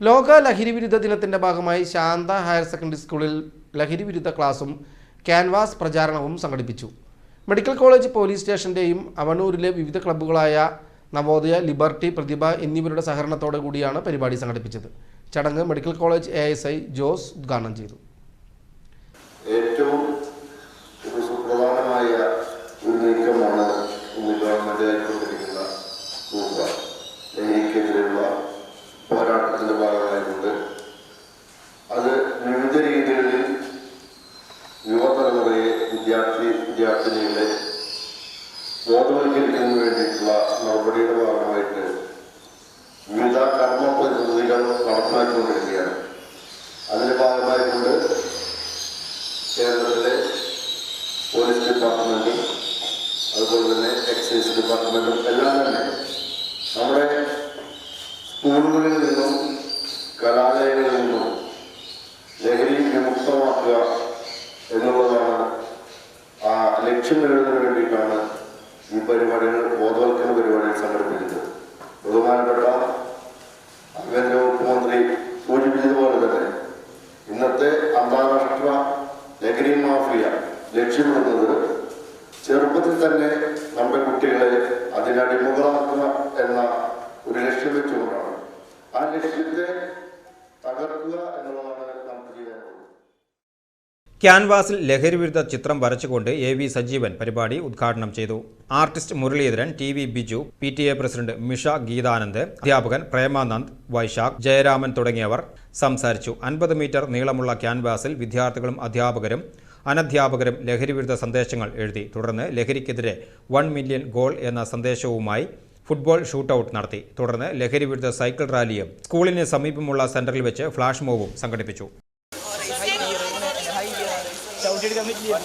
ലോക ലഹരി വിരുദ്ധ ദിനത്തിന്റെ ഭാഗമായി ശാന്ത ഹയർ സെക്കൻഡറി സ്കൂളിൽ ലഹരി വിരുദ്ധ ക്ലാസും ക്യാൻവാസ് പ്രചാരണവും സംഘടിപ്പിച്ചു. മെഡിക്കൽ കോളേജ് പോലീസ് സ്റ്റേഷന്റെയും അവണൂരിലെ വിവിധ ക്ലബ്ബുകളായ നവോദയ, ലിബർട്ടി, പ്രതിഭ എന്നിവരുടെ സഹകരണത്തോടെ കൂടിയാണ് പരിപാടി സംഘടിപ്പിച്ചത്. ചടങ്ങ് മെഡിക്കൽ കോളേജ് ASI ജോസ് ഉദ്ഘാടനം ചെയ്തു. ഏറ്റവും സുപ്രധാനമായ ഒരു നീക്കമാണ് ഇന്ന് ഗവൺമെന്റ് ഏർപ്പെട്ടിരിക്കുന്ന ലഹരിക്കെതിരെയുള്ള പോരാട്ടത്തിന്റെ ഭാഗമായിട്ടുണ്ട്. അത് വിവിധ രീതികളിൽ യുവതലമുറയെ വിദ്യാർത്ഥിനികളെ ബോധവൽക്കരിക്കുന്നതിന് വേണ്ടിയിട്ടുള്ള നടപടിയുടെ ഭാഗമായിട്ട് വിവിധ കർമ്മ പദ്ധതികൾ നടപ്പാക്കിക്കൊണ്ടിരിക്കുകയാണ്. അതിന്റെ ഭാഗമായിക്കൊണ്ട് കേരളത്തിലെ പോലീസ് ഡിപ്പാർട്ട്മെന്റും അതുപോലെ തന്നെ എക്സൈസ് ഡിപ്പാർട്ട്മെന്റും എല്ലാം തന്നെ നമ്മുടെ സ്കൂളുകളിൽ നിന്നും കലാലയങ്ങളിൽ നിന്നും ലഹരി വിമുക്തമാക്കുക എന്നുള്ളതാണ് ആ ലക്ഷ്യം നേടുന്നതിന് വേണ്ടിയിട്ടാണ് ഈ പരിപാടികൾ, ബോധവൽക്കരണ പരിപാടികൾ സംഘടിപ്പിക്കുന്നത്. ബഹുമാനപ്പെട്ട ആഭ്യന്തര വകുപ്പ് മന്ത്രി സൂചിപ്പിച്ചതുപോലെ തന്നെ ഇന്നത്തെ അന്താരാഷ്ട്ര ലഹരി മാഫിയ ലക്ഷ്യമിടുന്നത് ചെറുപ്പത്തിൽ തന്നെ നമ്മുടെ കുട്ടികളെ അതിനടിമുഖമാക്കുക എന്ന ഒരു ലക്ഷ്യം വെച്ചുകൊണ്ടാണ്. ആ ലക്ഷ്യത്തെ തകർക്കുക എന്നുള്ളതാണ് നമുക്ക് ചെയ്യാനുള്ളത്. ക്യാൻവാസിൽ ലഹരി വിരുദ്ധ ചിത്രം വരച്ചുകൊണ്ട് AV സജീവൻ പരിപാടി ഉദ്ഘാടനം ചെയ്തു. Artist Muraleedharan, TV Biju, PTA president Misha Geethanand, അധ്യാപകൻ പ്രേമാനന്ദ്, വൈശാഖ്, ജയരാമൻ തുടങ്ങിയവർ സംസാരിച്ചു. 50 മീറ്റർ നീളമുള്ള ക്യാൻവാസിൽ വിദ്യാർത്ഥികളും അധ്യാപകരും അനധ്യാപകരും ലഹരിവിരുദ്ധ സന്ദേശങ്ങൾ എഴുതി. തുടർന്ന് ലഹരിക്കെതിരെ 1 മില്യൺ ഗോൾ എന്ന സന്ദേശവുമായി ഫുട്ബോൾ ഷൂട്ടൌട്ട് നടത്തി. തുടർന്ന് ലഹരിവിരുദ്ധ സൈക്കിൾ റാലിയും സ്കൂളിന് സമീപമുള്ള സെന്ററിൽ വെച്ച് ഫ്ലാഷ് മോബും സംഘടിപ്പിച്ചു. ചവിട്ടിയെടുക്കാൻ പറ്റില്ല.